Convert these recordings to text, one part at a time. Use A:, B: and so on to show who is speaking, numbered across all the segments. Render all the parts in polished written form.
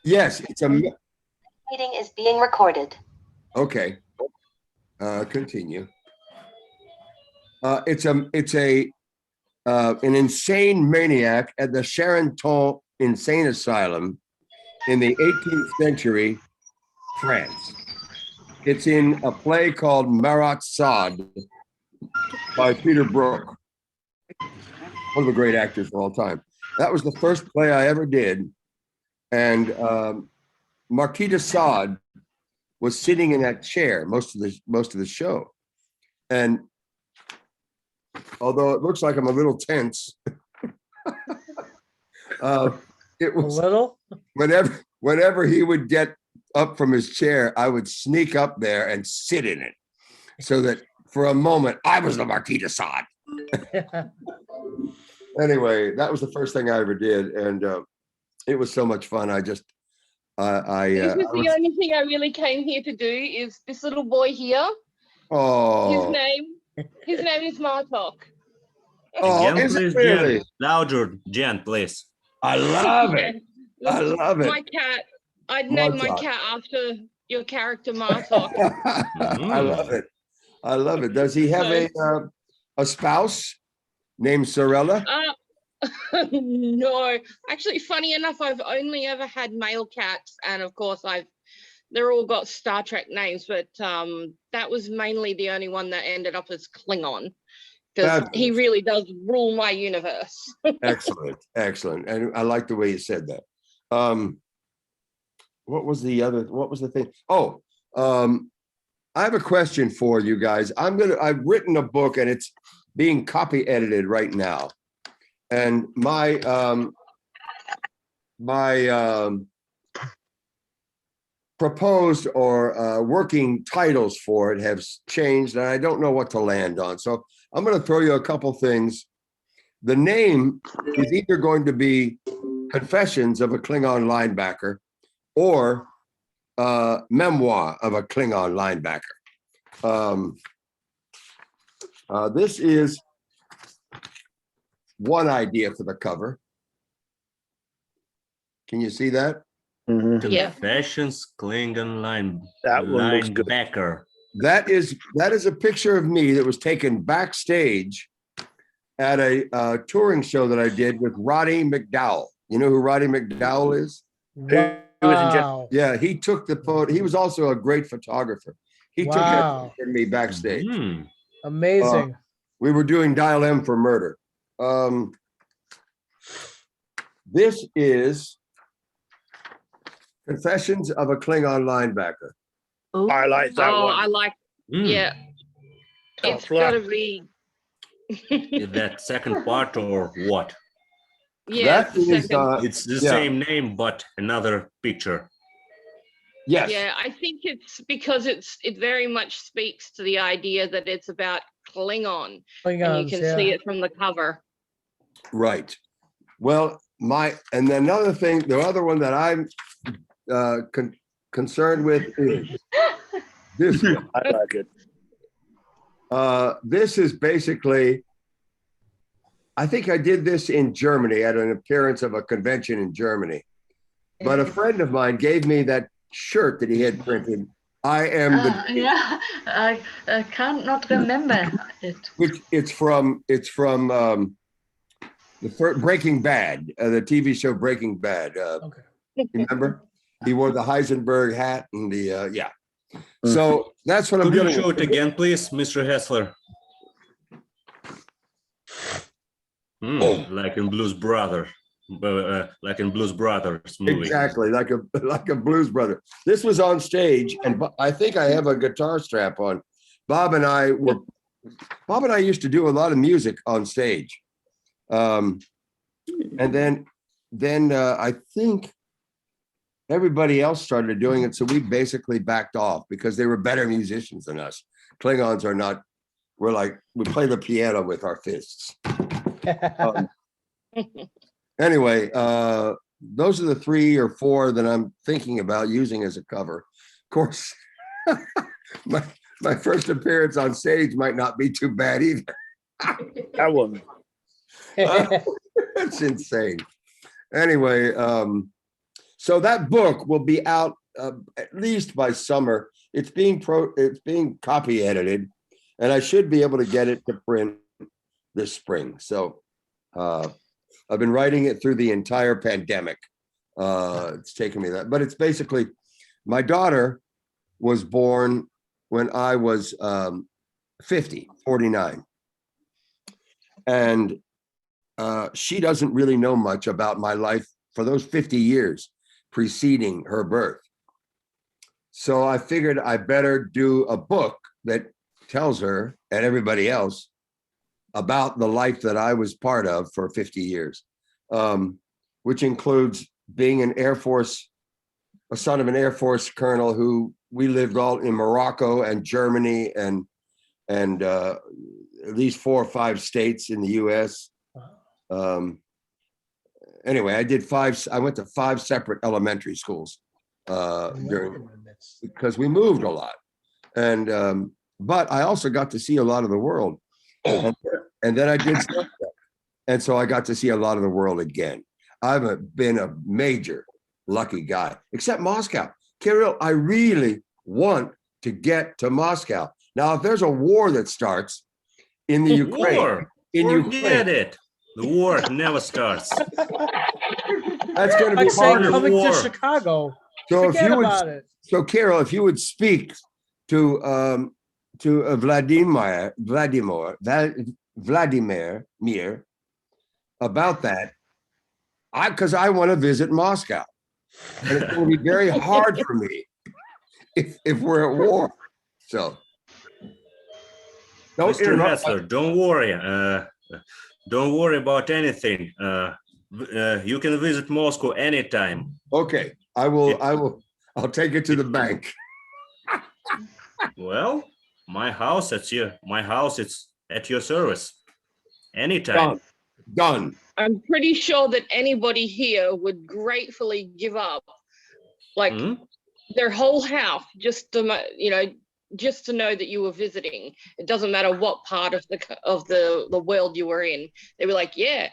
A: Yes, it's a
B: Meeting is being recorded.
A: okay. Continue. It's an insane maniac at the Charenton Insane Asylum in the 18th century France. It's in a play called Marat Sade by Peter Brook, one of the great actors of all time. That was the first play I ever did. And Marquis de Sade was sitting in that chair most of the show. And although it looks like I'm a little tense, it was
C: a little.
A: Whenever he would get up from his chair, I would sneak up there and sit in it, so that for a moment I was the Marquis de Sade. Anyway, that was the first thing I ever did, and it was so much fun.
D: This was the only thing I really came here to do. Is this little boy here?
A: Oh,
D: his name is Martok.
A: Oh,
E: Jen,
A: is it
E: please,
A: really?
E: Jen. Louder, Jen, please.
A: I love it. I love it.
D: My cat. I'd name my cat after your character Martok.
A: I love it. I love it. Does he have a spouse named Sorella?
D: No, actually, funny enough, I've only ever had male cats, and of course, they're all got Star Trek names, but that was mainly the only one that ended up as Klingon, because he really does rule my universe.
A: Excellent, excellent, and I like the way you said that. What was the thing? Oh, I have a question for you guys. I've written a book and it's being copy edited right now. And my proposed or working titles for it have changed, and I don't know what to land on. So I'm going to throw you a couple things. The name is either going to be Confessions of a Klingon Linebacker or Memoir of a Klingon Linebacker. This is one idea for the cover. Can you see that?
E: Mm-hmm. Yeah. Confessions Klingon Linebacker.
A: That is a picture of me that was taken backstage at a touring show that I did with Roddy McDowell. You know who Roddy McDowell is?
C: Wow.
A: Yeah, he took the photo. He was also a great photographer. He took that for me backstage.
C: Amazing.
A: We were doing Dial M for Murder. This is Confessions of a Klingon Linebacker.
F: Oh, I like that one.
D: I like, yeah. It's got to be.
E: Is that second part or what?
D: Yeah,
E: it's the same name, but another picture.
A: Yes.
D: Yeah, I think it's because it very much speaks to the idea that it's about Klingon. And you can see it from the cover.
A: Right. Well, and another thing, the other one that I'm concerned with is this.
F: I like it.
A: This is basically, I think I did this in Germany at an appearance of a convention in Germany. But a friend of mine gave me that shirt that he had printed. I am the.
B: Yeah, I can't not remember it.
A: Which it's from the Breaking Bad, the TV show Breaking Bad.
C: Okay.
A: Remember? He wore the Heisenberg hat and the yeah. So that's what I'm
E: doing.
A: Could
E: you show it again, please, Mr. Hertzler? Like in Blues Brothers, like in Blues Brothers movie.
A: Exactly, like a Blues Brother. This was on stage, and I think I have a guitar strap on. Bob and I used to do a lot of music on stage, and then I think everybody else started doing it, so we basically backed off because they were better musicians than us. Klingons are not. We play the piano with our fists. Anyway, those are the 3 or 4 that I'm thinking about using as a cover. Of course, my first appearance on stage might not be too bad either.
F: That one.
A: That's insane. Anyway, So that book will be out at least by summer. It's being copy edited, and I should be able to get it to print this spring. So I've been writing it through the entire pandemic. It's taken me that, but it's basically my daughter was born when I was 49. And she doesn't really know much about my life for those 50 years preceding her birth. So I figured I better do a book that tells her and everybody else about the life that I was part of for 50 years, which includes being a son of an Air Force colonel who we lived all in Morocco and Germany and at least 4 or 5 states in the US. Anyway, I went to 5 separate elementary schools because we moved a lot. And but I also got to see a lot of the world. And then I did stuff. And so I got to see a lot of the world again. I've been a major lucky guy, except Moscow. Kirill, I really want to get to Moscow. Now, if there's a war that starts in the Ukraine,
E: War. Forget it. The war never starts.
A: That's going to
C: Like
A: be
C: saying
A: harder.
C: coming
E: war.
C: to Chicago.
A: So
C: Forget about it.
A: So Carol, if you would speak to Vladimir about that, because I want to visit Moscow, and it's going to be very hard for me if we're at war. So, don't
E: Mr.
A: interrupt.
E: Hertzler, don't worry. Don't worry about anything. You can visit Moscow anytime.
A: Okay, I'll take it to the bank.
E: Well, my house, it's at your service. Anytime.
A: Done.
D: I'm pretty sure that anybody here would gratefully give up like their whole house just to know that you were visiting. It doesn't matter what part of the world you were in. They were like, yeah,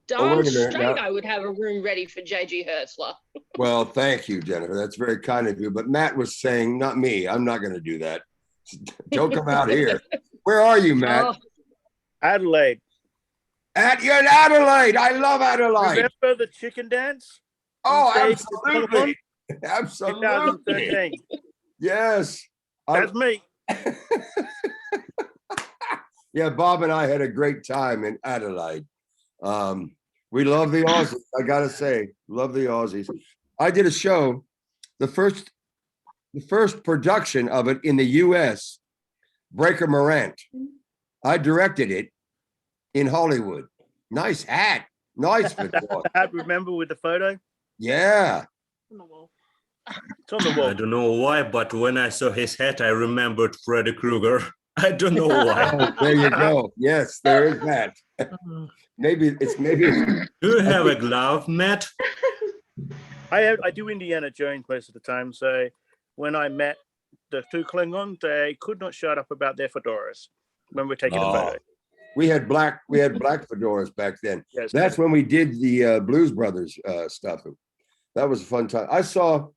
D: darn straight I would have a room ready for J.G. Hertzler.
A: Well, thank you, Jennifer. That's very kind of you. But Matt was saying, not me. I'm not going to do that. Don't come out here. Where are you, Matt?
D: Oh,
F: Adelaide.
A: You're in Adelaide. I love Adelaide.
F: Remember the chicken dance?
A: Oh,
F: on stage
A: absolutely.
F: in
A: Absolutely.
F: 2013.
A: Yes.
F: That's me.
A: Yeah, Bob and I had a great time in Adelaide. We love the Aussies. I gotta say, love the Aussies. I did a show, the first production of it in the US, Breaker Morant. I directed it in Hollywood. Nice hat. Nice.
F: Hat, remember, with the photo?
A: Yeah.
F: It's on the wall.
E: I don't know why, but when I saw his hat, I remembered Freddy Krueger. I don't know why.
A: Oh, there you go. Yes, there is that. maybe.
E: Do you have a glove, Matt?
F: I do Indiana Jones most of the time. So when I met the 2 Klingons, they could not shut up about their fedoras when we're taking a photo.
A: We had black fedoras back then.
F: Yes.
A: That's when we did the Blues Brothers stuff. That was a fun time. I saw,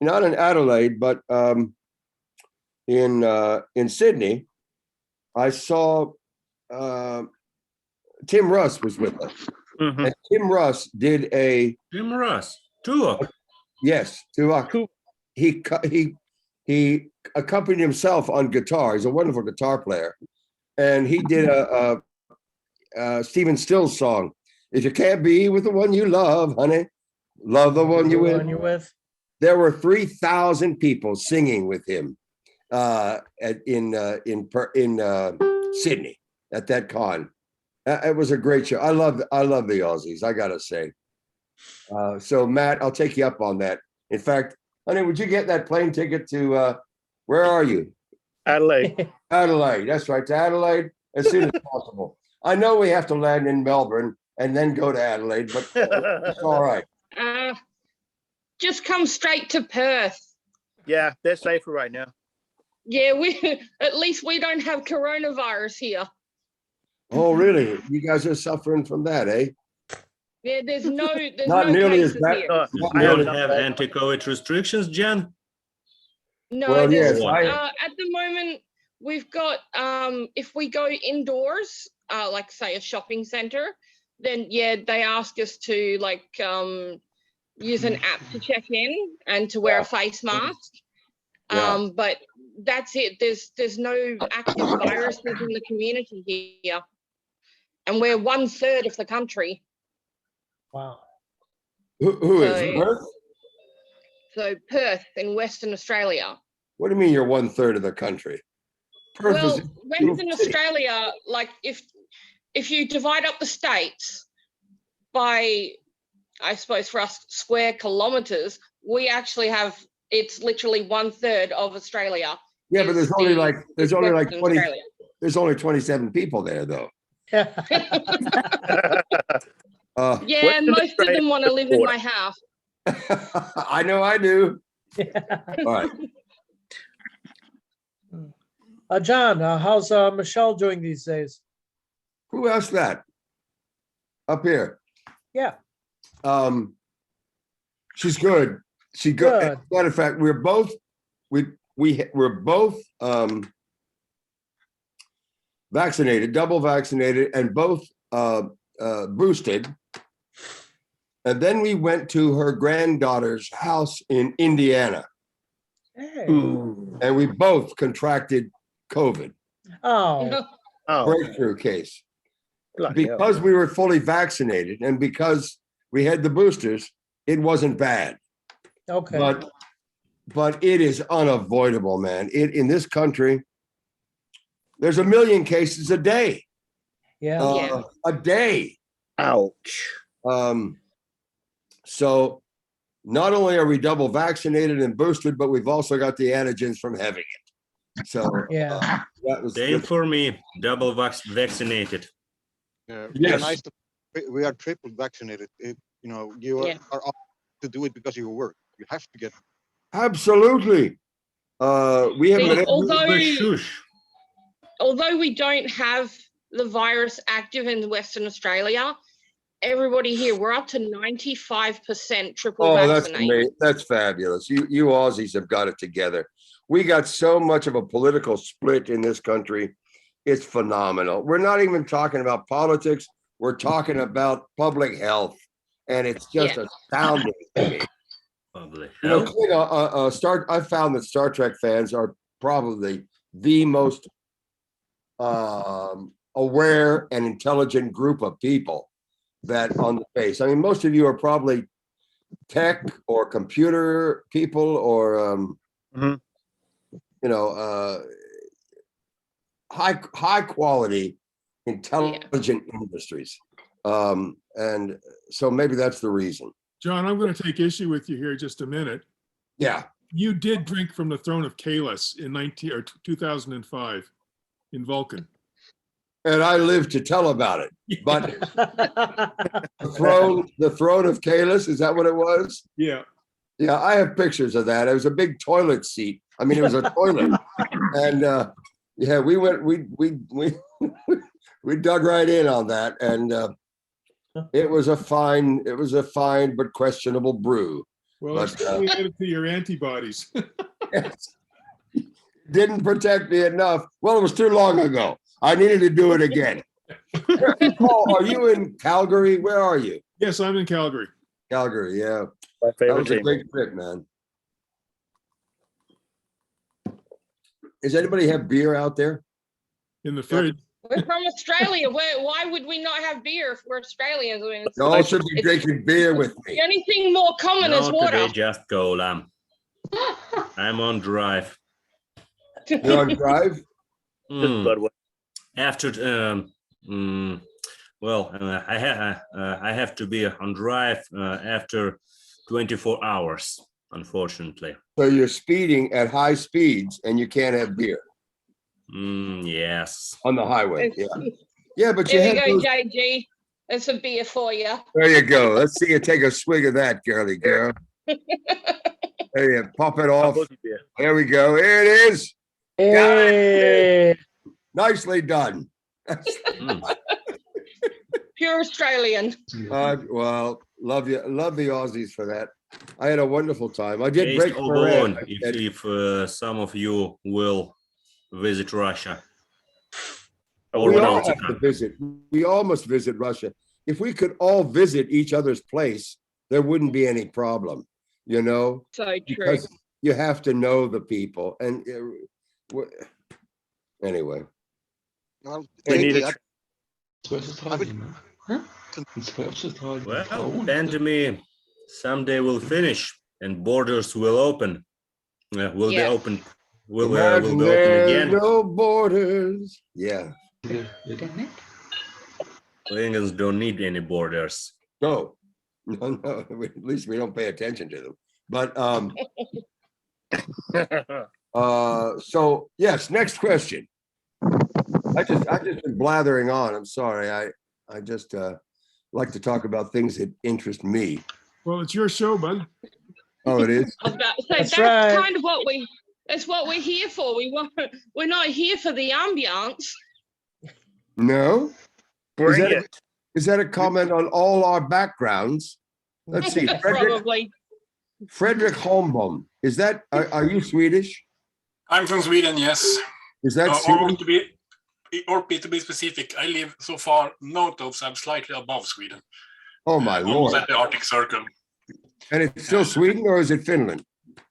A: not in Adelaide, but in Sydney, I saw Tim Russ was with us.
F: Mm-hmm.
A: And Tim Russ did
E: Tim Russ. Tuak.
A: Yes, Tuak. He accompanied himself on guitar. He's a wonderful guitar player. And he did a Stephen Stills song. If you can't be with the one you love, honey, love the one you're with. There were 3,000 people singing with him in Sydney at that con. It was a great show. I love the Aussies, I gotta say. So Matt, I'll take you up on that. In fact, honey, would you get that plane ticket to where are you?
F: Adelaide.
A: Adelaide, that's right, to Adelaide as soon as possible. I know we have to land in Melbourne and then go to Adelaide, but it's all right.
D: Just come straight to Perth.
F: Yeah, they're safer right now.
D: Yeah, at least we don't have coronavirus here.
A: Oh, really? You guys are suffering from that, eh?
D: Yeah, there's
A: Not
D: no
A: nearly as
D: cases
A: bad.
D: here.
F: No,
A: Not
F: I
E: You
F: have
A: nearly-
E: don't have anti-COVID restrictions, Jan?
D: No,
A: Well,
D: there's,
A: yes,
D: at the moment we've got if we go indoors, like say a shopping center, then yeah, they ask us to like use an app to check in and to wear a face mask.
A: Yeah.
D: But that's it. There's no active viruses in the community here. And we're 1/3 of the country.
C: Wow.
A: Who is?
D: So-
A: Perth?
D: So Perth in Western Australia.
A: What do you mean you're 1/3 of the country? Perth
D: Well,
A: is.
D: Western Australia, like if you divide up the states by, I suppose for us, square kilometers, we actually have, it's literally 1/3 of Australia.
A: Yeah, but there's
D: is
A: only
D: the-
A: like
D: is
A: 20.
D: Australia.
A: There's only 27 people there, though.
D: Yeah,
F: Western
D: most of
F: Australia
D: them want to
F: is
D: live in
F: border.
D: my house.
A: I know I do. All right.
C: John, how's Michelle doing these days?
A: Who asked that? Up here.
C: Yeah.
A: She's good. She good.
C: Good.
A: Matter of fact, we're both vaccinated, double vaccinated, and both boosted. And then we went to her granddaughter's house in Indiana,
C: Hey.
A: and we both contracted COVID,
C: Oh,
F: Oh,
A: breakthrough case.
F: bloody hell.
A: Because we were fully vaccinated and because we had the boosters, it wasn't bad.
C: okay.
A: But it is unavoidable, man. In this country, there's 1 million cases a day.
C: Yeah.
D: Yeah.
A: A day.
F: Ouch.
A: So not only are we double vaccinated and boosted, but we've also got the antigens from having it. So
C: Yeah.
A: that was
E: Same for me, double vaccinated.
G: Yeah,
A: Yes.
G: nice we are triple vaccinated. You
D: Yeah.
G: are up to do it because of your work. You have to get.
A: absolutely. We haven't been
D: See,
A: able
E: But shush.
D: although we don't have the virus active in Western Australia, everybody here, we're up to 95% triple
A: Oh, that's
D: vaccinated.
A: amazing. That's fabulous. You Aussies have got it together. We got so much of a political split in this country. It's phenomenal. We're not even talking about politics. We're talking about public health. And it's just astounding to me.
E: Probably.
A: You know, I found that Star Trek fans are probably the most aware and intelligent group of people that on the face. I mean, most of you are probably tech or computer people or
F: Mhm.
A: you know, high quality, intelligent industries. And so maybe that's the reason.
H: John, I'm going to take issue with you here just a minute.
A: Yeah.
H: You did drink from the throne of Kalis in 2005 in Vulcan.
A: And I live to tell about it. But the throne of Kalis, is that what it was?
H: Yeah.
A: Yeah, I have pictures of that. It was a big toilet seat. I mean, it was a toilet. And yeah, we dug right in on that. And it was a fine but questionable brew.
H: Well, it's
A: But,
H: probably added to your antibodies.
A: Didn't protect me enough. Well, it was too long ago. I needed to do it again. Paul, are you in Calgary? Where are you?
H: Yes, I'm in Calgary.
A: Calgary, yeah.
F: My
A: That
F: favorite
A: was a
F: team.
A: great trip, man. Does anybody have beer out there?
H: In the fridge.
D: We're from Australia. Why would we not have beer if we're Australians? I mean,
A: You all should be drinking beer with
D: the
A: me.
D: only thing more common is
E: No,
D: water.
E: today just cola. I'm on drive.
A: You're on drive?
F: Just
E: Mm.
F: Budweiser.
E: After I have to be on drive after 24 hours, unfortunately.
A: So you're speeding at high speeds and you can't have beer
E: Yes.
A: on the highway. Yeah. Yeah, but you
D: There
A: had
D: you go,
A: those,
D: JG. There's a beer for you.
A: there you go. Let's see you take a swig of that, girly girl. There you pop it off.
F: Boogie beer.
A: There we go. Here it is.
C: Hey.
A: Nicely done.
E: Mm.
D: Pure Australian.
A: Well, love you, love the Aussies for that. I had a wonderful time. I did
E: Taste
A: break
E: of
A: my leg.
E: alone if some of you will visit Russia. Or
A: We all
E: Baltica.
A: have to visit. We all must visit Russia. If we could all visit each other's place, there wouldn't be any problem, you know,
D: So true.
A: because you have to know the people. And anyway,
G: Well,
F: We need
G: JP,
F: a
E: Well, pandemic someday will finish and borders will open. Will be
D: Yeah.
E: open. Will
A: imagine
E: be open
A: there's
E: again.
A: no borders. Yeah.
E: Klingons don't need any borders.
A: No, no, no. At least we don't pay attention to them. But so yes, next question. I just been blathering on. I'm sorry. I just like to talk about things that interest me.
H: Well, it's your show, bud.
A: Oh, it is?
D: I was about to say
C: That's
D: that's
C: right.
D: kind of that's what we're here for. We're not here for the ambiance.
A: No?
F: Bring
A: that a-
F: it.
A: Is that a comment on all our backgrounds? Let's see.
D: Probably.
A: Frederick Holmbohm. Is that, are you Swedish?
I: I'm from Sweden, yes.
A: Is that
I: Or
A: Sweden?
I: to be specific, I live so far north of, so I'm slightly above Sweden.
A: Oh, my
I: Almost
A: Lord.
I: at the Arctic Circle.
A: And it's still Sweden or is it Finland?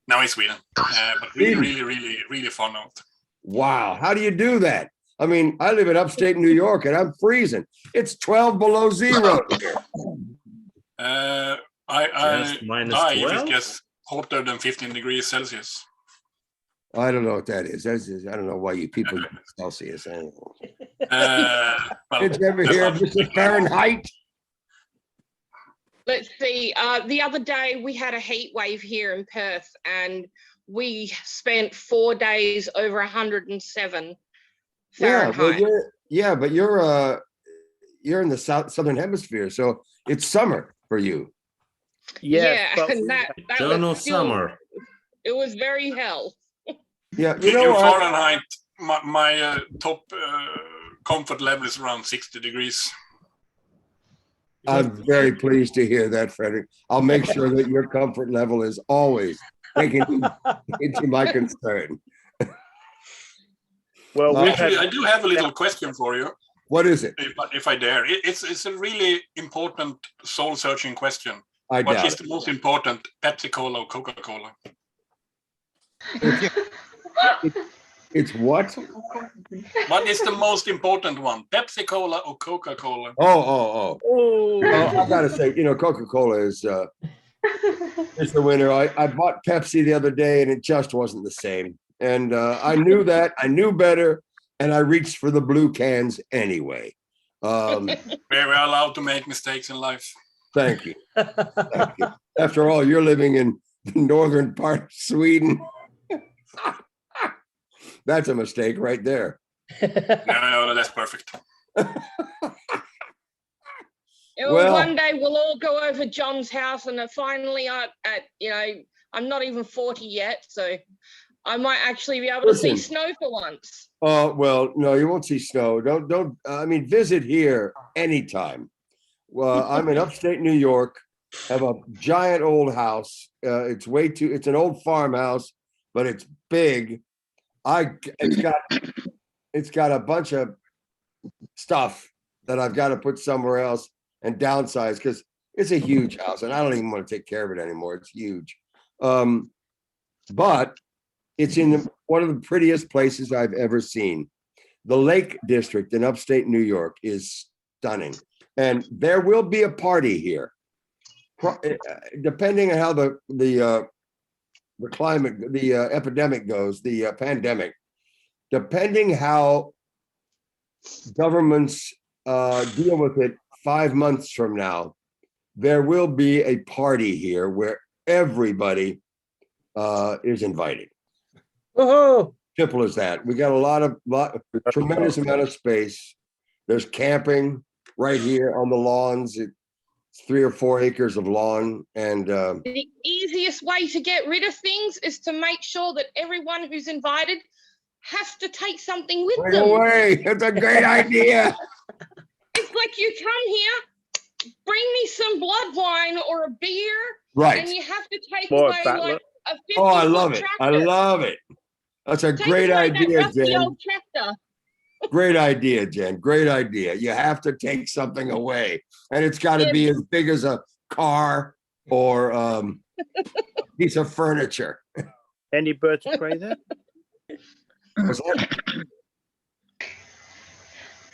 I: Now in Sweden. But really far north.
A: Wow. How do you do that? I mean, I live in upstate New York and I'm freezing. It's 12 below zero here.
I: I
E: Just minus
I: die if
E: 12?
I: it gets hotter than 15 degrees Celsius.
A: I don't know what that is. I don't know why you people use Celsius. Anyway.
I: Well,
A: Did you ever hear of Mr. Fahrenheit?
D: Let's see. The other day we had a heat wave here in Perth, and we spent 4 days over 107 Fahrenheit.
A: But you're in the southern hemisphere, so it's summer for you.
F: Yes, but
D: and that
E: Eternal
D: was still,
E: summer.
D: it was very hell.
A: Yeah,
I: in Fahrenheit, my top comfort level is around 60 degrees.
A: I'm very pleased to hear that, Frederick. I'll make sure that your comfort level is always taken into my concern.
F: well,
I: Actually, I do have a little question for you,
A: What is it?
I: if I dare. It's a really important soul-searching question.
A: I
I: What
A: doubt
I: is the most important, Pepsi Cola or Coca-Cola?
A: It's what?
I: What is the most important one, Pepsi Cola or Coca-Cola?
A: Oh.
F: oh,
A: Well, I gotta say, Coca-Cola is the winner. I bought Pepsi the other day and it just wasn't the same. And I knew that, I knew better, and I reached for the blue cans anyway.
I: Where we're allowed to make mistakes in life.
A: Thank you. Thank you. After all, you're living in the northern part of Sweden. That's a mistake right there.
I: No, that's perfect.
A: Well-
D: One day we'll all go over John's house, and finally, I'm not even 40 yet, so I might actually be able to see
A: Listen.
D: snow for once.
A: Oh, well, no, you won't see snow. Don't, visit here anytime. Well, I'm in upstate New York, have a giant old house. It's an old farmhouse, but it's big. It's got a bunch of stuff that I've got to put somewhere else and downsize because it's a huge house and I don't even want to take care of it anymore. It's huge. But it's in one of the prettiest places I've ever seen. The Lake District in upstate New York is stunning. And there will be a party here. Depending on how the climate, the epidemic goes, the pandemic, depending how governments deal with it 5 months from now, there will be a party here where everybody is invited.
C: Oh,
A: Simple as that. We got a tremendous amount of space. There's camping right here on the lawns. It's 3 or 4 acres of lawn, and
D: The easiest way to get rid of things is to make sure that everyone who's invited has to take something with
A: right
D: them.
A: away. That's a great idea.
D: It's like you come here, bring me some blood wine or a beer,
A: Right.
D: and you have to take
F: Boy,
D: away
F: Battler.
D: like a 50
A: Oh, I love it. I
D: tractor.
A: love it. That's a
D: Take
A: great
D: away that
A: idea,
D: rusty
A: Jen.
D: old tractor.
A: Great idea, Jen. Great idea. You have to take something away, and it's got to be as big as a car or a piece of furniture.
F: Any birds of prey there?
A: Was that-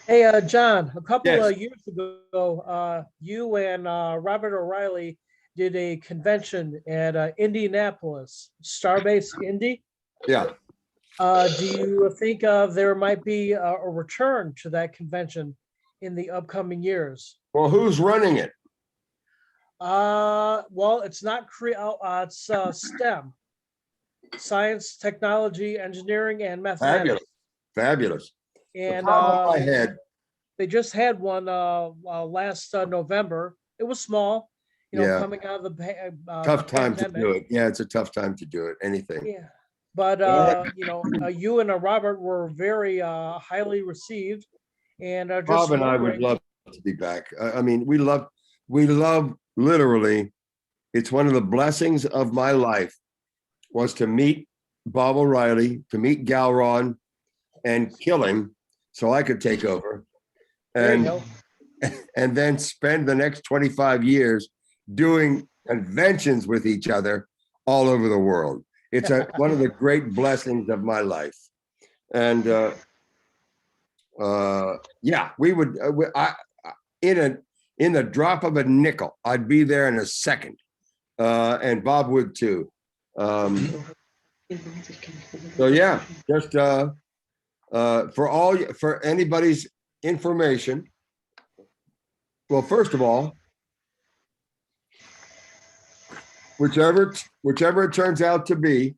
C: Hey, John, a couple
A: Yes.
C: of years ago, you and Robert O'Reilly did a convention at Indianapolis, Starbase Indy.
A: Yeah.
C: Do you think there might be a return to that convention in the upcoming years?
A: Well, who's running it?
C: Well, it's not it's STEM, science, technology, engineering, and mathematics.
A: Fabulous.
C: And
A: Top of my head.
C: they just had one last November. It was small,
A: Yeah.
C: coming out of the
A: Tough time to
C: pandemic.
A: do it. Yeah, it's a tough time to do it. Anything.
C: Yeah, but you and Robert were very highly received, and just
A: Bob and I would
C: wondering-
A: love to be back. I mean, we love literally. It's one of the blessings of my life was to meet Bob O'Reilly, to meet Galron, and kill him so I could take over,
C: There you
A: and
C: go.
A: and then spend the next 25 years doing conventions with each other all over the world. It's one of the great blessings of my life. And yeah, we would, in the drop of a nickel, I'd be there in a second. And Bob would too. So yeah, just for anybody's information. Well, first of all, whichever it turns out to be,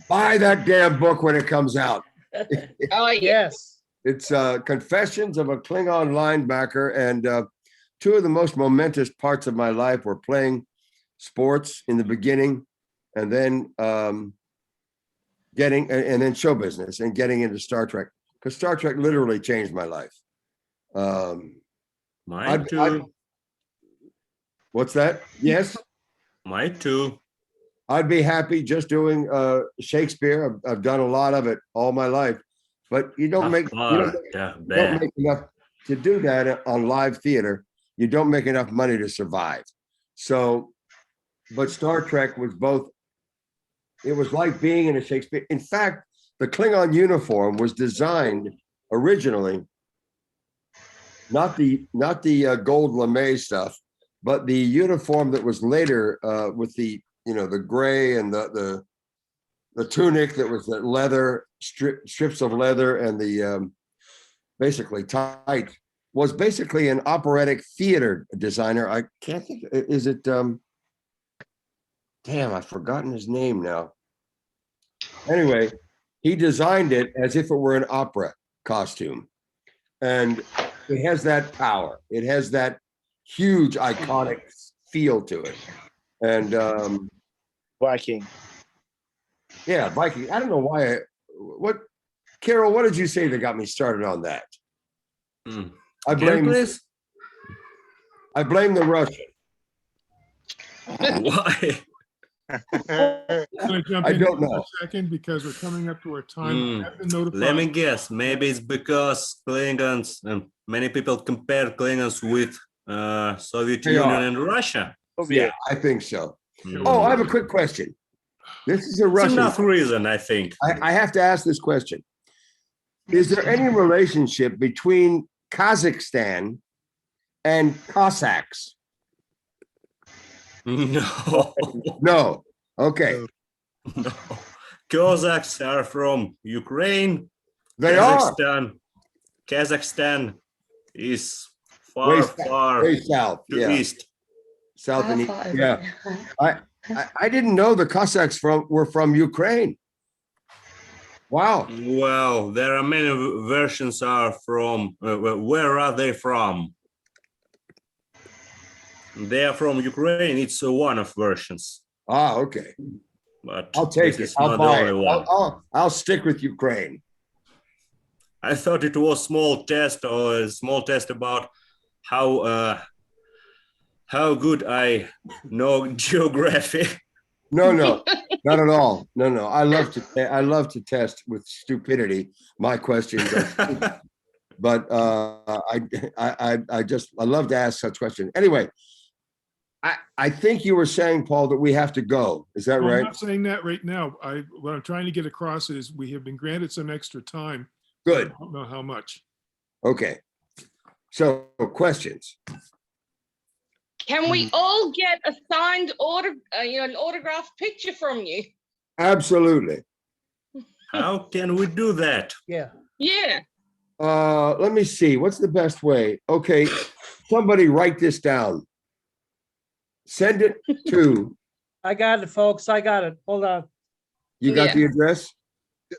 A: buy that damn book when it comes out.
D: Oh, yeah.
C: Yes.
A: It's Confessions of a Klingon Linebacker, and two of the most momentous parts of my life were playing sports in the beginning, and then then show business and getting into Star Trek, because Star Trek literally changed my life.
E: Mine too.
A: What's that? Yes,
E: Mine too.
A: I'd be happy just doing Shakespeare. I've done a lot of it all my life, but you don't make enough to do that on live theater. You don't make enough money to survive. So, but Star Trek was both. It was like being in a Shakespeare. In fact, the Klingon uniform was designed originally, not the gold lame stuff, but the uniform that was later with the the gray and the tunic that was the leather strips of leather and the basically tight, was basically an operatic theater designer. I can't think. Is it? Damn, I've forgotten his name now. Anyway, he designed it as if it were an opera costume, and it has that power. It has that huge iconic feel to it. And
F: Viking.
A: yeah, Viking. I don't know why. Carol, what did you say that got me started on that? I blame the Russian.
E: Why?
A: I don't know.
H: For a second, because we're coming up to our time. I have been notified.
E: Let me guess. Maybe it's because Klingons, many people compare Klingons with Soviet
A: They
E: Union
A: are.
E: and Russia.
A: Yeah, I think so.
E: Mm.
A: Oh, I have a quick question. This is a
E: It's
A: Russian.
E: enough reason, I think.
A: I have to ask this question. Is there any relationship between Kazakhstan and Cossacks?
E: No.
A: No. Okay.
E: No. Cossacks are from Ukraine.
A: They are.
E: Kazakhstan is
A: Way
E: far
A: Way south.
E: to
A: Yeah.
E: east.
A: South and
B: How
A: east.
B: far is
A: Yeah.
B: it?
A: I didn't know the Cossacks were from Ukraine. Wow.
E: Well, there are many versions are from, where are they from? They are from Ukraine. It's one of versions,
A: Ah, okay.
E: but
A: I'll take
E: this
A: it.
E: is
A: I'll
E: not
A: buy
E: the
A: it.
E: only one.
A: I'll stick with Ukraine.
E: I thought it was small test or a small test about how good I know geography.
A: No, no, not at all. No, no. I love to test with stupidity. My questions are stupid. But I love to ask such questions. Anyway, I think you were saying, Paul, that we have to go. Is that
H: I'm
A: right?
H: not saying that right now. What I'm trying to get across is we have been granted some extra time.
A: Good.
H: I don't know how much.
A: Okay. So questions.
D: Can we all get a signed an autographed picture from you?
A: Absolutely.
E: How can we do that?
C: Yeah.
D: Yeah.
A: Let me see. What's the best way? Okay. Somebody write this down. Send it to,
C: I got it, folks. I got it. Hold on.
A: you got the address?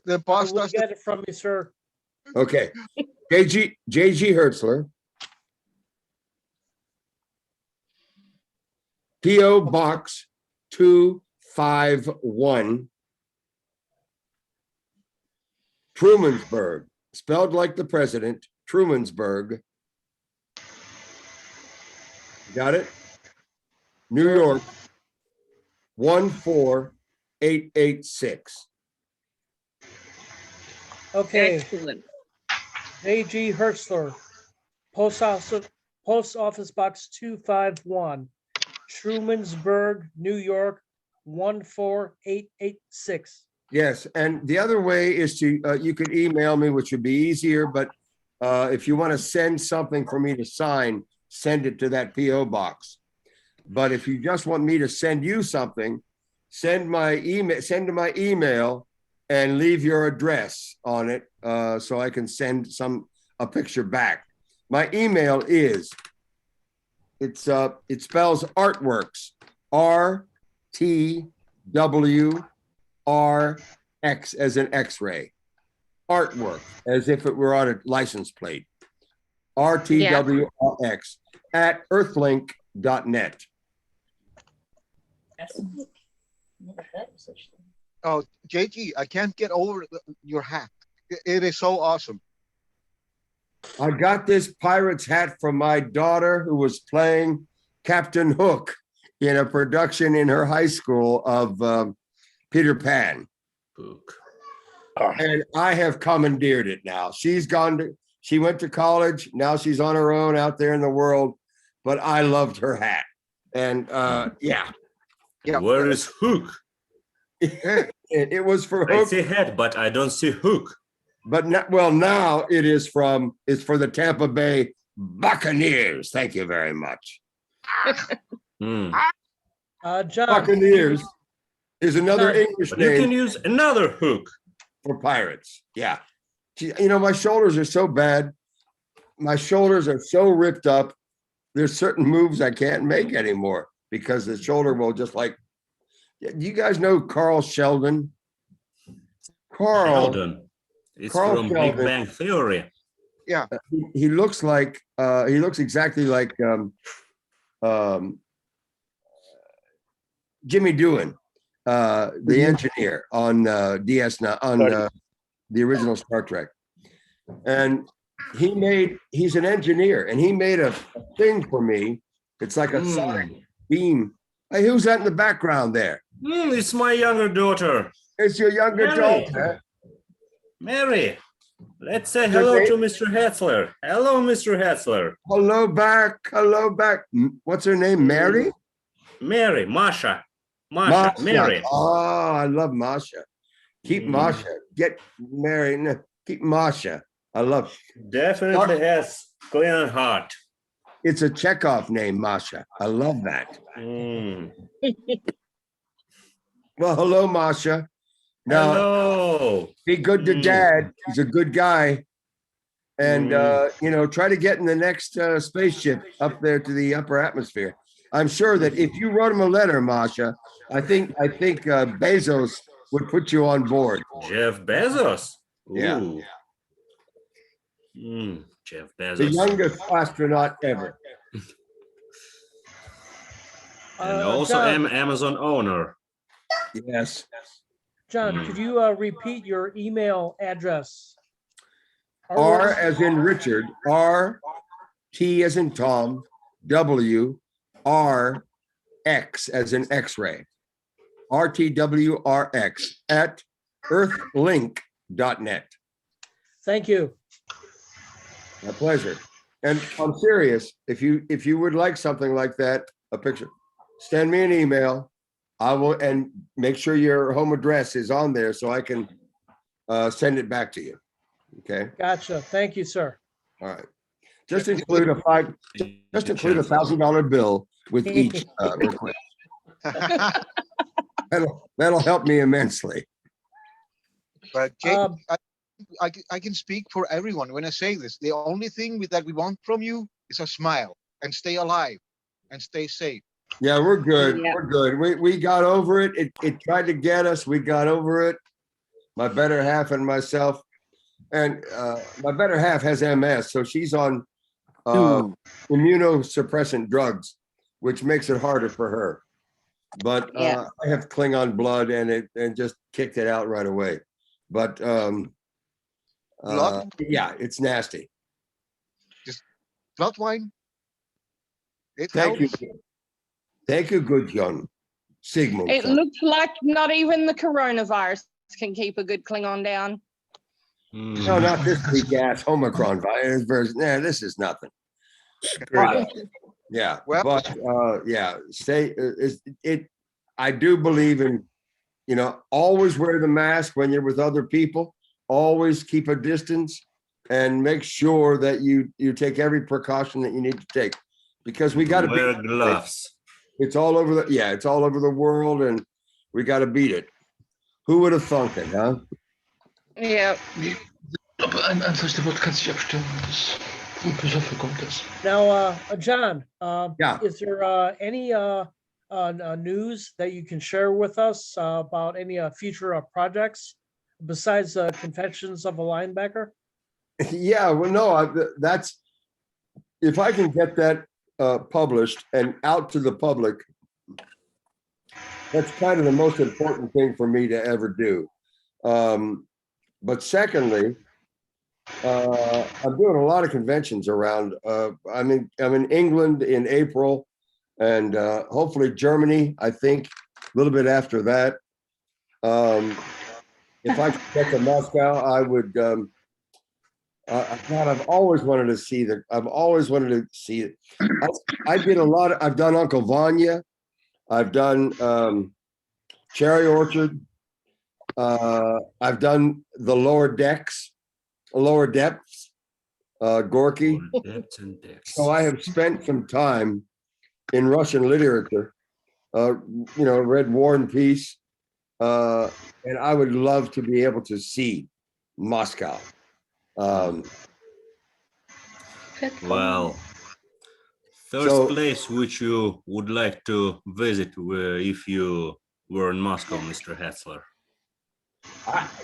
G: The
C: I
G: boss
C: will
G: does
C: get it from you, sir.
A: Okay. J.G. Hertzler. P.O. Box 251. Trumansburg, spelled like the president, Trumansburg. Got it? New
C: Sure.
A: York, 14886.
C: Okay.
D: Excellent.
C: A.G. Hertzler, Post Office Box 251, Trumansburg, New York, 14886.
A: Yes, and the other way is to, you could email me, which would be easier, but if you want to send something for me to sign, send it to that PO box. But if you just want me to send you something, send to my email and leave your address on it so I can send a picture back. My email is, it spells Artworks, RTWRX as an X-ray, Artwork as if it were on a license plate, RTWRX at earthlink.net.
G: Oh, JG, I can't get over your hat. It is so awesome.
A: I got this pirate's hat from my daughter who was playing Captain Hook in a production in her high school of Peter Pan.
E: Book.
A: And I have commandeered it now. She went to college. Now she's on her own out there in the world, but I loved her hat. And yeah.
E: Where is Hook?
A: It was for
E: I
A: Hook.
E: see hat, but I don't see Hook.
A: But now it's for the Tampa Bay Buccaneers. Thank you very much.
E: Hmm.
C: John,
A: Buccaneers is another
C: John.
A: English
E: But you
A: name
E: can use another Hook.
A: for pirates. Yeah. My shoulders are so bad. My shoulders are so ripped up. There's certain moves I can't make anymore because the shoulder will just like, you guys know Carl Sheldon?
E: Sheldon. It's
A: Carl
E: from Big
A: Sheldon.
E: Bang Theory.
G: Yeah.
A: He looks exactly like Jimmy Doohan, the engineer on DS9 on the original Star Trek. And he's an engineer and he made a thing for me. It's like a sonic beam. Hey, who's that in the background there?
E: It's my younger daughter.
A: It's your younger
E: Mary.
A: daughter.
E: Mary, let's say
A: Your
E: hello
A: name?
E: to Mr. Hertzler. Hello, Mr. Hertzler.
A: Hello back. Hello back. What's her name? Mary?
E: Mary, Masha, Mary.
A: Oh, I love Masha. Keep Masha. Get Mary. No, keep Masha. I love.
E: Definitely has clean heart.
A: It's a Chekhov name, Masha. I love that. Well, hello, Masha. Now,
E: Hello.
A: be good to Dad. He's a good guy. And try to get in the next spaceship up there to the upper atmosphere. I'm sure that if you wrote him a letter, Masha, I think Bezos would put you on board.
E: Jeff Bezos.
A: Yeah.
E: Jeff Bezos.
A: The youngest astronaut ever.
E: And also
C: John,
E: Amazon owner.
A: Yes.
C: John, could you repeat your email address?
A: R as in Richard, R, T as in Tom, W, R, X as in X-ray. RTWRX at earthlink.net.
C: Thank you.
A: My pleasure. And I'm serious. If you would like something like that, a picture, send me an email. I will, and make sure your home address is on there so I can send it back to you. Okay.
C: Gotcha. Thank you, sir.
A: All right. Just include a $1,000 bill with each request. That'll help me immensely.
G: But Jake,
C: Um,
G: I can speak for everyone when I say this. The only thing that we want from you is a smile and stay alive and stay safe.
A: Yeah, we're good.
D: Yeah.
A: We're good. We got over it. It tried to get us. We got over it. My better half and myself. And my better half has MS, so she's on immunosuppressant drugs, which makes it harder for her. But
D: Yeah.
A: I have Klingon blood, and just kicked it out right away. But
G: Blood?
A: yeah, it's nasty.
G: Blood wine. It
A: Thank
G: helps.
A: you. Thank you, good John. Sigmund.
D: It looks like not even the coronavirus can keep a good Klingon down.
A: No, not this weak ass Omicron virus version. Nah, this is nothing. But, yeah,
G: Well-
A: but yeah, I do believe in, always wear the mask when you're with other people. Always keep a distance and make sure that you take every precaution that you need to take, because we got to
E: Wear
A: beat
E: gloves.
A: it's all over it's all over the world, and we got to beat it. Who would have thunk it, huh?
D: Yeah.
J: Ein solches Wort kann sich abstimmen. Das Besoffen kommt das.
C: Now, John,
A: Yeah.
C: is there any news that you can share with us about any future projects besides Confessions of a Linebacker?
A: Yeah, well, no, that's, if I can get that published and out to the public, that's kind of the most important thing for me to ever do. But secondly, I'm doing a lot of conventions around. I'm in England in April, and hopefully Germany, I think, a little bit after that. If I could get to Moscow, I would. God, I've always wanted to see it. I did a lot. I've done Uncle Vanya. I've done Cherry Orchard. I've done the lower depths, Gorky.
E: Depths and depths.
A: So I have spent some time in Russian literature, read War and Peace, and I would love to be able to see Moscow.
E: Well, first
A: So-
E: place which you would like to visit if you were in Moscow, Mr. Hertzler?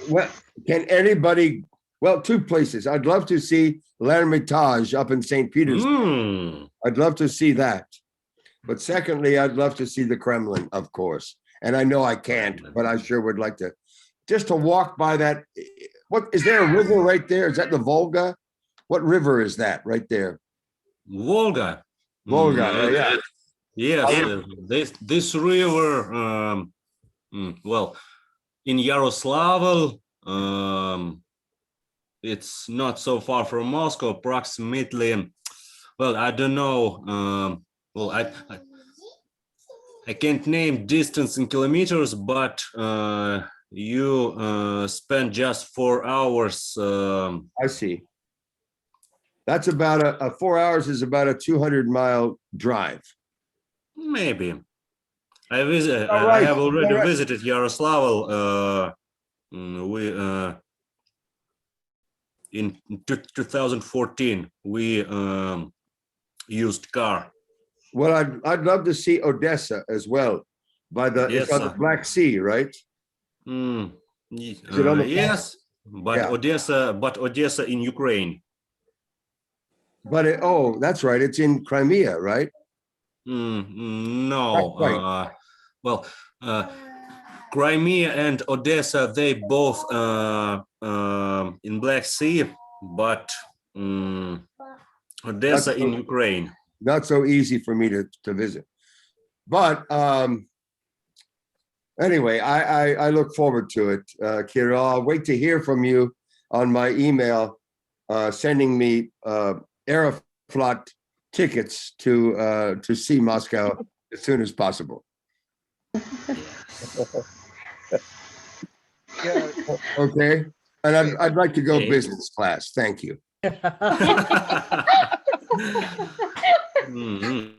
A: Well, can anybody? Well, two places. I'd love to see L'Ermitage up in St. Petersburg. I'd love to see that. But secondly, I'd love to see the Kremlin, of course. And I know I can't, but I sure would like to, just to walk by that. What is there a river right there? Is that the Volga? What river is that right there?
E: Volga.
A: Volga, yeah.
E: Yes, this river, well, in Yaroslavl, it's not so far from Moscow, approximately. Well, I don't know. Well, I can't name distance in kilometers, but you spend just 4 hours.
A: I see. That's about 4 hours is about a 200-mile drive.
E: Maybe. I
A: right.
E: have already
A: All right.
E: visited Yaroslavl. In 2014, we used car.
A: Well, I'd love to see Odessa as well. It's on the Black Sea, right? it on the-
E: Yes, but
A: Yeah.
E: Odessa in Ukraine.
A: But that's right. It's in Crimea, right?
E: No.
A: Right.
E: Well, Crimea and Odessa, they both in Black Sea. but Odessa in Ukraine.
A: Not so easy for me to visit. But anyway, I look forward to it, Kirill. I'll wait to hear from you on my email, sending me Aeroflot tickets to see Moscow as soon as possible.
G: Yeah,
A: Okay, and I'd like to go
E: Okay.
A: business class. Thank you.
E: Mhm.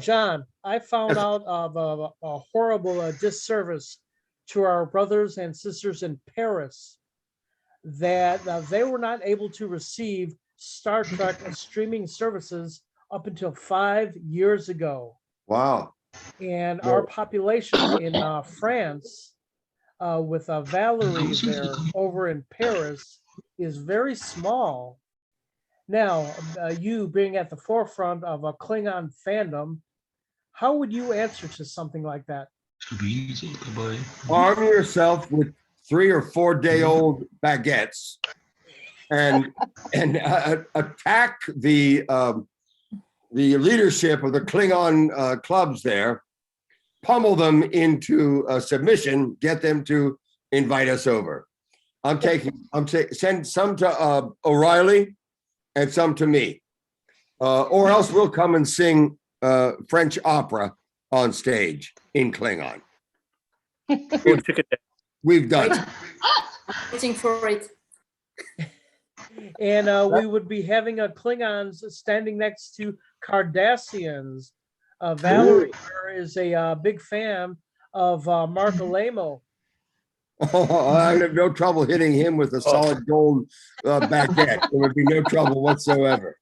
C: John, I found out of a horrible disservice to our brothers and sisters in Paris that they were not able to receive Star Trek streaming services up until 5 years ago.
A: Wow.
C: And our population in France, with Valerie there over in Paris, is very small. Now, you being at the forefront of a Klingon fandom, how would you answer to something like that?
A: Arm yourself with 3 or 4 day old baguettes and attack the leadership of the Klingon clubs there, pummel them into submission, get them to invite us over. Send some to O'Reilly and some to me, or else we'll come and sing French opera on stage in Klingon. We've done it.
K: Waiting for it.
C: And we would be having a Klingons standing next to Cardassians. Valerie is a big fan of Mark Alemo.
A: I have no trouble hitting him with a solid gold baguette. There would be no trouble whatsoever.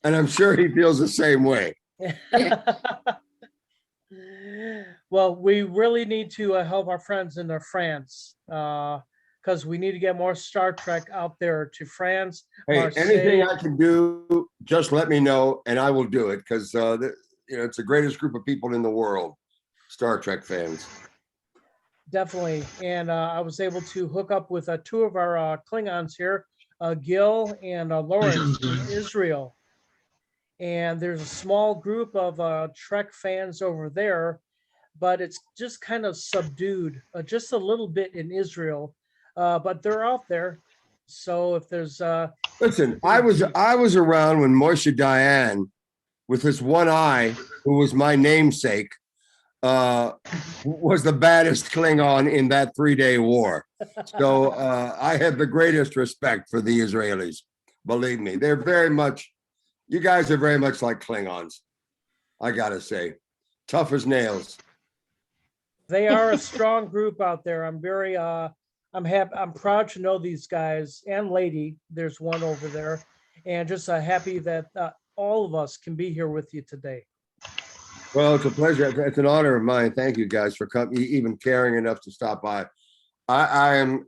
A: And I'm sure he feels the same way.
C: Well, we really need to help our friends in France, because we need to get more Star Trek out there to France.
A: Hey,
C: Marseille.
A: anything I can do, just let me know and I will do it, because it's the greatest group of people in the world, Star Trek fans.
C: Definitely. And I was able to hook up with 2 of our Klingons here, Gil and Lawrence in Israel. And there's a small group of Trek fans over there, but it's just kind of subdued, just a little bit in Israel, but they're out there. So if there's
A: listen, I was around when Moshe Dayan, with his one eye, who was my namesake, was the baddest Klingon in that 3-day war. So I have the greatest respect for the Israelis. Believe me, they're very much. You guys are very much like Klingons. I gotta say, tough as nails.
C: They are a strong group out there. I'm very I'm happy. I'm proud to know these guys and lady. There's one over there, and just happy that all of us can be here with you today.
A: Well, it's a pleasure. It's an honor of mine. Thank you guys for coming, even caring enough to stop by. I'm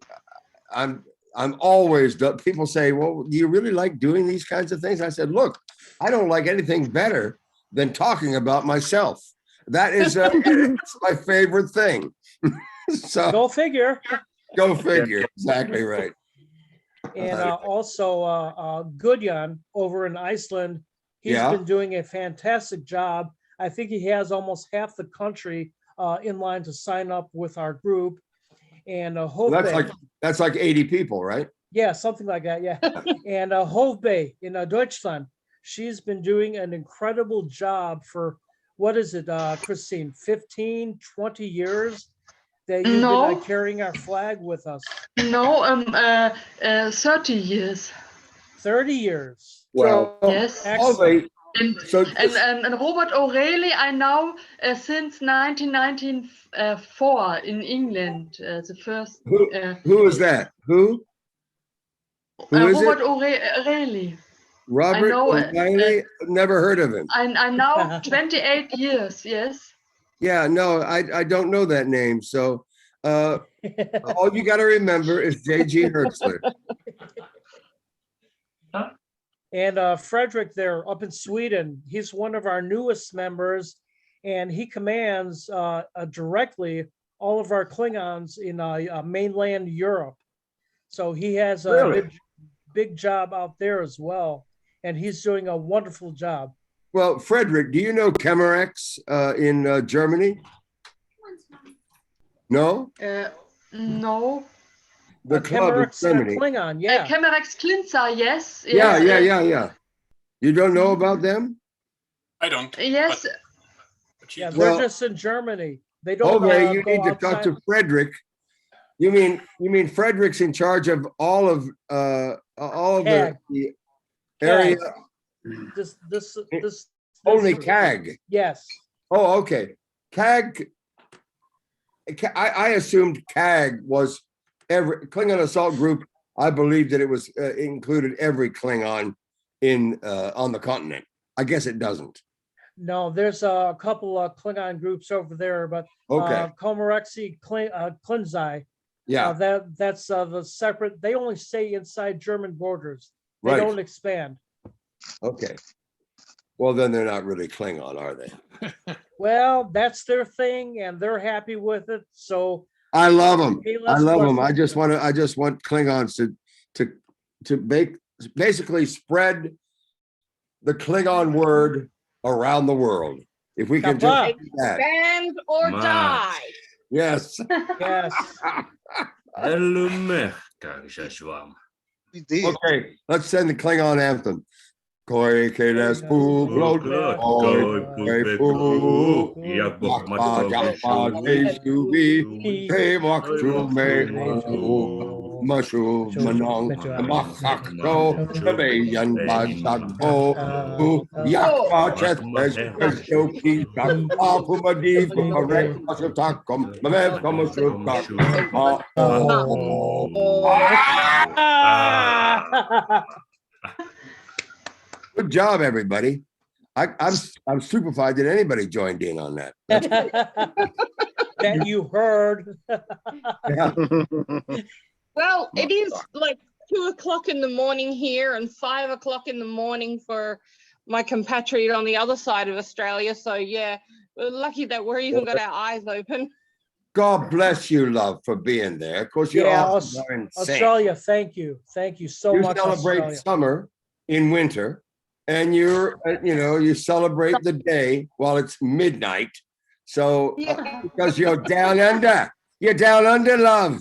A: always. People say, "Well, do you really like doing these kinds of things?" I said, "Look, I don't like anything better than talking about myself. That is it's my favorite thing." So
C: Go figure.
A: Go figure. Exactly right.
C: And also Gudjon over in Iceland, he's been doing a fantastic job. I think he has almost half the country in line to sign up with our group. And
A: that's like 80 people, right?
C: Yeah, something like that. Yeah. And Hovbe in Deutschland, she's been doing an incredible job for, what is it, Christine, 15, 20 years that you've been carrying our flag with us?
B: No, 30 years.
C: 30 years.
A: Well,
B: yes.
A: Excellent.
B: And Robert O'Reilly, I know since 1994 in England. The first.
A: Who is that? Who is
B: Robert
A: it?
B: O'Reilly.
A: Robert O'Reilly? Never heard of him.
B: I know 28 years. Yes.
A: Yeah, no, I don't know that name. So all you got to remember is J.G. Hertzler.
C: And Frederick there up in Sweden, he's one of our newest members, and he commands directly all of our Klingons in mainland Europe. So he has big job out there as well, and he's doing a wonderful job.
A: Well, Frederick, do you know Chemerex in Germany? No?
B: No.
A: The club in
C: Chemerex
A: Germany.
C: Klingon, yeah.
B: Chemerex Klinzer, yes.
A: Yeah. You don't know about them?
I: I don't.
B: Yes.
C: Yeah, they're
A: Well,
C: just in Germany. They don't
A: Okay, you
C: go
A: need to talk
C: outside.
A: to Frederick. You mean Frederick's in charge of all of
C: CAG.
A: the area?
C: This
A: Only CAG.
C: Yes.
A: Oh, okay. CAG. I assumed CAG was every Klingon assault group. I believe that it was included every Klingon in on the continent. I guess it doesn't.
C: No, there's a couple of Klingon groups over there, but
A: Okay.
C: Komarexi Klinzai.
A: Yeah.
C: That's the separate. They only stay inside German borders. They
A: Right.
C: don't expand.
A: Okay. Well, then they're not really Klingon, are they?
C: Well, that's their thing, and they're happy with it. So
A: I love them.
C: hey,
A: I
C: let's
A: love them.
C: bless
A: I just want Klingons to basically spread the Klingon word around the world. If we can just do that.
D: Expand or die.
A: Yes.
C: Yes.
A: Okay, let's send the Klingon anthem. Koi keles pu blod, koi pu, yakba jakba jesuvi, te waktu me mashu manong, machak do, shabayan basakto, yakba chet shoki, jakba pumadi, pumarek, masutakom, mamev kamashutak. Good job, everybody. I'm stupefied that anybody joined in on that.
C: That you heard.
A: Yeah.
D: Well, it is like 2 o'clock in the morning here and 5 o'clock in the morning for my compatriot on the other side of Australia. So yeah, we're lucky that we're even got our eyes open.
A: God bless you, love, for being there. Of course, you're
C: Yeah,
A: awesome. You're insane.
C: Australia, thank you. Thank you so
A: You
C: much.
A: celebrate
C: Australia.
A: summer in winter, and you celebrate the day while it's midnight. So because you're down under, love.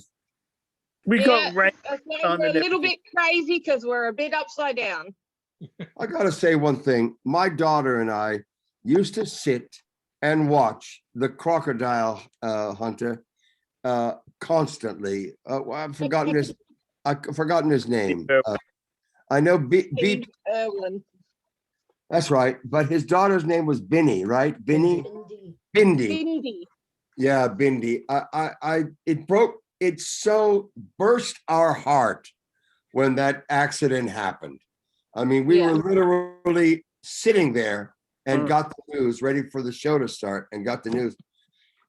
F: We got rain.
D: That's why we're a little bit crazy because we're a bit upside down.
A: I gotta say one thing. My daughter and I used to sit and watch the crocodile hunter constantly. I've forgotten his name. I know Beep.
D: Irwin.
A: That's right, but his daughter's name was Binny, right? Bindi.
D: Bindi.
A: Yeah, Bindi. It so burst our heart when that accident happened. I mean, we were literally sitting there and got the news, ready for the show to start, and got the news.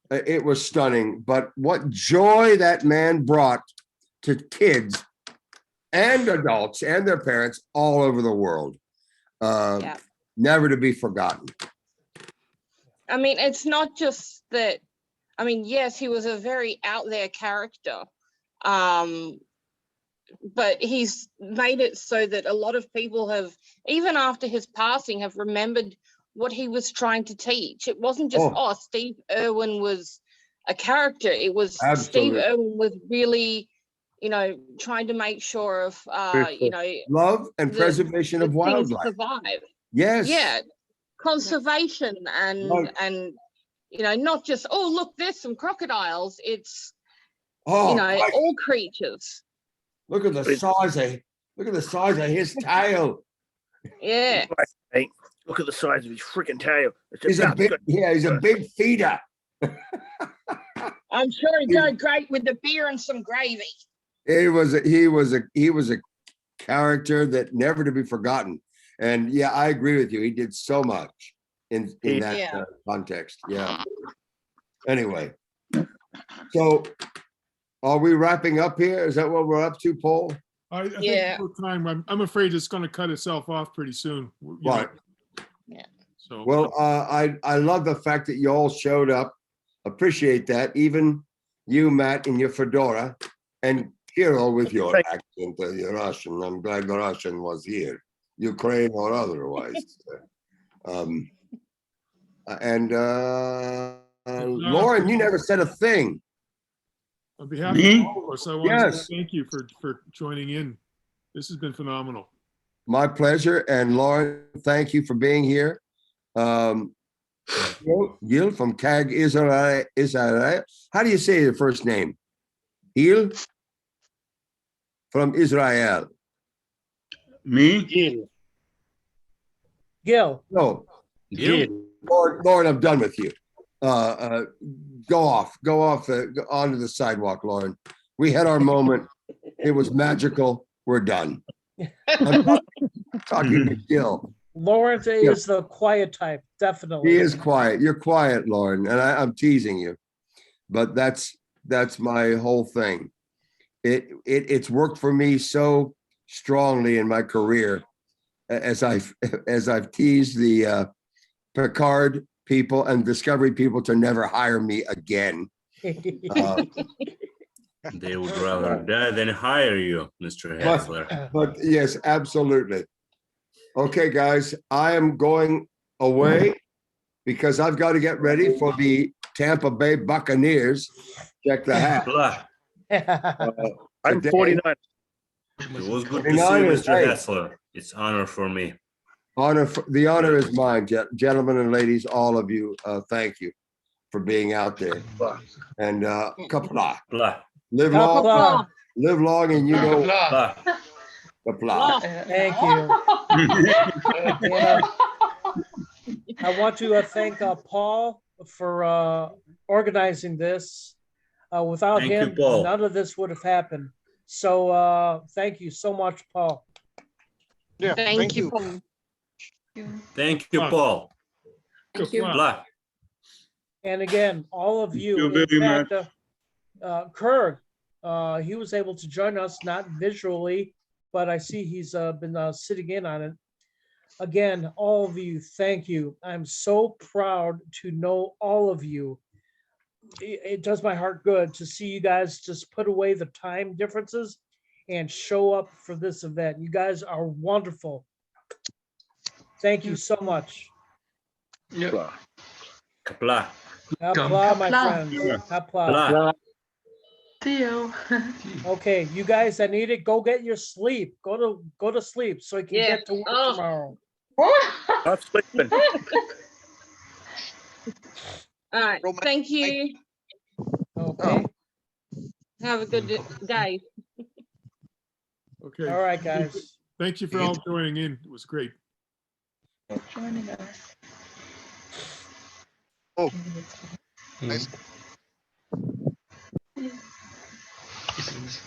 A: It was stunning, but what joy that man brought to kids and adults and their parents all over the world. Never to be forgotten.
D: I mean, it's not just that. I mean, yes, he was a very out there character, but he's made it so that a lot of people have, even after his passing, have remembered what he was trying to teach. It wasn't just, Steve Irwin was a character. It was Steve Irwin was really, trying to make sure of,
A: love and preservation of wildlife.
D: Survive.
A: Yes.
D: Yeah. Conservation and not just, look, there's some crocodiles. It's all creatures.
A: Look at the size of his tail.
D: Yeah.
F: Hey, look at the size of his freaking tail.
A: He's a big feeder.
D: I'm sure he'd go great with the beer and some gravy.
A: He was a character that never to be forgotten. And yeah, I agree with you. He did so much in that context. Yeah. Anyway, so are we wrapping up here? Is that what we're up to, Paul?
H: I think time. I'm afraid it's going to cut itself off pretty soon.
A: Right.
D: Yeah.
A: So well, I love the fact that you all showed up. Appreciate that. Even you, Matt, in your fedora, and Hero with your
F: Thank-
A: accent, Russian. I'm glad the Russian was here, Ukraine or otherwise. Um, and Lauren, you never said a thing.
H: On behalf
J: Me?
H: of all of us, I want
A: Yes.
H: to thank you for joining in. This has been phenomenal.
A: My pleasure. And Lauren, thank you for being here. Gil from K.A.G. Israel. How do you say your first name? Gil from Israel.
J: Me?
C: Gil,
A: No,
E: Gil?
A: Lauren, I'm done with you. Go off onto the sidewalk, Lauren. We had our moment. It was magical. We're done. I'm talking to Gil.
C: Lawrence is the quiet type, definitely.
A: He is quiet. You're quiet, Lauren, and I'm teasing you, but that's my whole thing. It's worked for me so strongly in my career, as I've teased the Picard people and Discovery people to never hire me again.
E: They would rather die than hire you, Mr. Hertzler.
A: But yes, absolutely. Okay, guys, I am going away because I've got to get ready for the Tampa Bay Buccaneers. Check the hat.
E: Blah.
F: I'm
A: Today-
F: 49.
E: It was good to see you,
A: 49 is
E: Mr.
A: right.
E: Hertzler. It's honor for me.
A: The honor is mine, gentlemen and ladies, all of you. Thank you for being out there. And kapla.
E: Blah.
A: Live long,
C: Kapla.
A: live long, and you know
E: Blah.
A: kapla.
C: Thank you. And, I want to thank Paul for organizing this. Without
E: Thank you,
C: him,
E: Paul.
C: none of this would have happened. So thank you so much, Paul.
G: Yeah,
D: Thank you. Paul.
E: Thank you, Paul.
K: Thank you.
E: Blah.
C: And again, all of you,
J: you
C: in
J: very
C: fact, Kurg, he was able to join us, not visually, but I see he's been sitting in on it. Again, all of you, thank you. I'm so proud to know all of you. It does my heart good to see you guys just put away the time differences and show up for this event. You guys are wonderful. Thank you so much.
J: Yeah.
E: Kapla.
C: Applaud, my
K: Applaud.
C: friends. Applaud.
E: Blah.
K: Theo.
C: Okay, you guys that need it, go get your sleep. Go to sleep so you can
D: Yeah.
C: get to work
D: Oh.
C: tomorrow.
F: I'm sleeping.
D: All right.
G: Roman-
D: Thank you.
C: Okay.
D: Have a good day.
H: Okay.
C: All right, guys.
H: Thank you for all joining in. It was great.
K: Joining us.
G: Oh.
J: Mm.
G: Nice.
J: Is it-